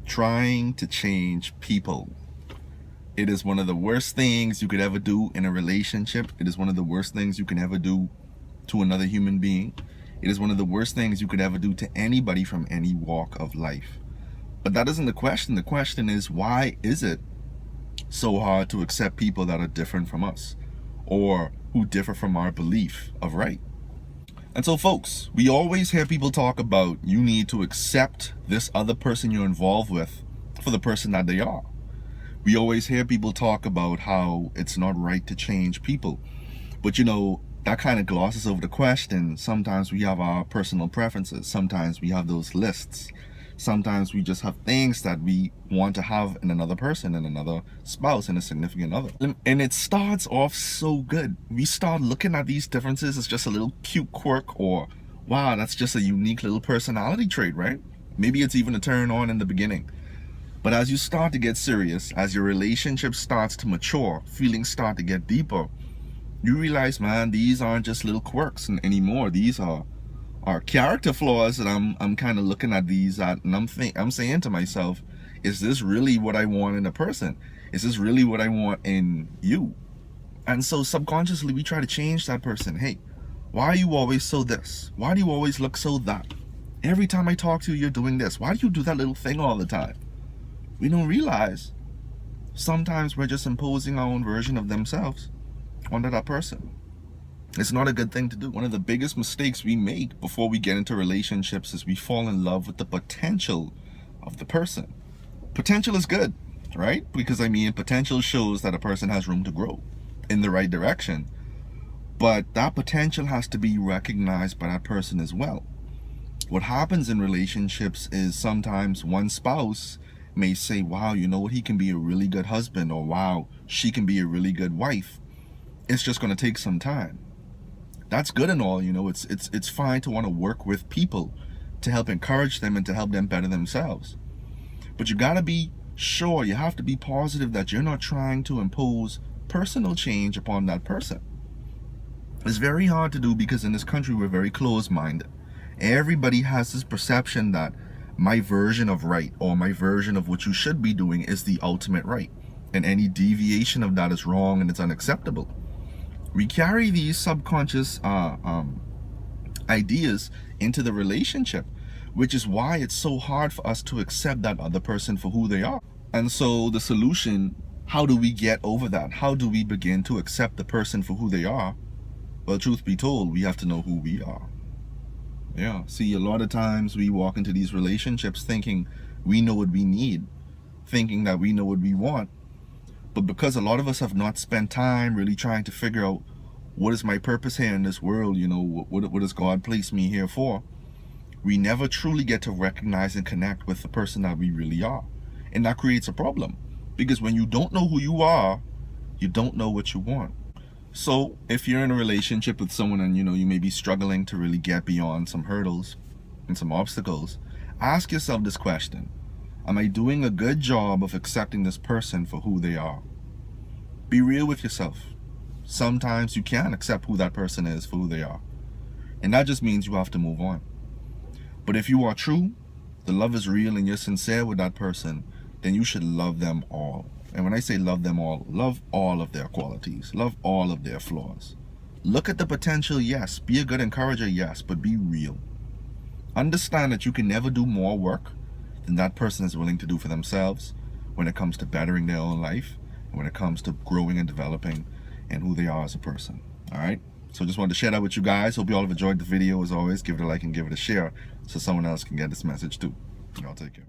trying to change people. It is one of the worst things you could ever do in a relationship. It is one of the worst things you can ever do to another human being. It is one of the worst things you could ever do to anybody from any walk of life. But that isn't the question. The question is, why is it so hard to accept people that are different from us, or who differ from our belief of right? And so folks, we always hear people talk about you need to accept this other person you're involved with for the person that they are. We always hear people talk about how it's not right to change people. But you know, that kind of glosses over the question. Sometimes we have our personal preferences. Sometimes we have those lists. Sometimes we just have things that we want to have in another person, in another spouse, in a significant other. And it starts off so good. We start looking at these differences as just a little cute quirk, or wow, that's just a unique little personality trait, right? Maybe it's even a turn on in the beginning. But as you start to get serious, as your relationship starts to mature, feelings start to get deeper, you realize, man, these aren't just little quirks anymore. These are character flaws that I'm kind of looking at these at, and I'm saying to myself, is this really what I want in a person? Is this really what I want in you? And so subconsciously we try to change that person. Hey, why are you always so this? Why do you always look so that? Every time I talk to you, you're doing this. Why do you do that little thing all the time? We don't realize sometimes we're just imposing our own version of themselves onto that person. It's not a good thing to do. One of the biggest mistakes we make before we get into relationships is we fall in love with the potential of the person. Potential is good, right? Because I mean, potential shows that a person has room to grow in the right direction. But that potential has to be recognized by that person as well. What happens in relationships is sometimes one spouse may say, wow, you know what, he can be a really good husband, or wow, she can be a really good wife. It's just going to take some time. That's good and all, you know, it's fine to want to work with people to help encourage them and to help them better themselves. But you got to be sure, you have to be positive that you're not trying to impose personal change upon that person. It's very hard to do because in this country we're very closed-minded. Everybody has this perception that my version of right, or my version of what you should be doing, is the ultimate right, and any deviation of that is wrong and it's unacceptable. We carry these subconscious ideas into the relationship, which is why it's so hard for us to accept that other person for who they are. And so the solution, how do we get over that? How do we begin to accept the person for who they are? Well, truth be told, we have to know who we are. Yeah, see, a lot of times we walk into these relationships thinking we know what we need, thinking that we know what we want. But because a lot of us have not spent time really trying to figure out what is my purpose here in this world, you know, what does God place me here for, we never truly get to recognize and connect with the person that we really are. And that creates a problem, because when you don't know who you are, you don't know what you want. So if you're in a relationship with someone and you know you may be struggling to really get beyond some hurdles and some obstacles, ask yourself this question: am I doing a good job of accepting this person for who they are? Be real with yourself. Sometimes you can't accept who that person is for who they are, and that just means you have to move on. But if you are true, the love is real, and you're sincere with that person, then you should love them all. And when I say love them all, love all of their qualities, love all of their flaws. Look at the potential, yes. Be a good encourager, yes, but be real. Understand that you can never do more work than that person is willing to do for themselves when it comes to bettering their own life, and when it comes to growing and developing and who they are as a person. All right, so just wanted to share that with you guys. Hope you all have enjoyed the video. As always, give it a like and give it a share so someone else can get this message too. Y'all take care.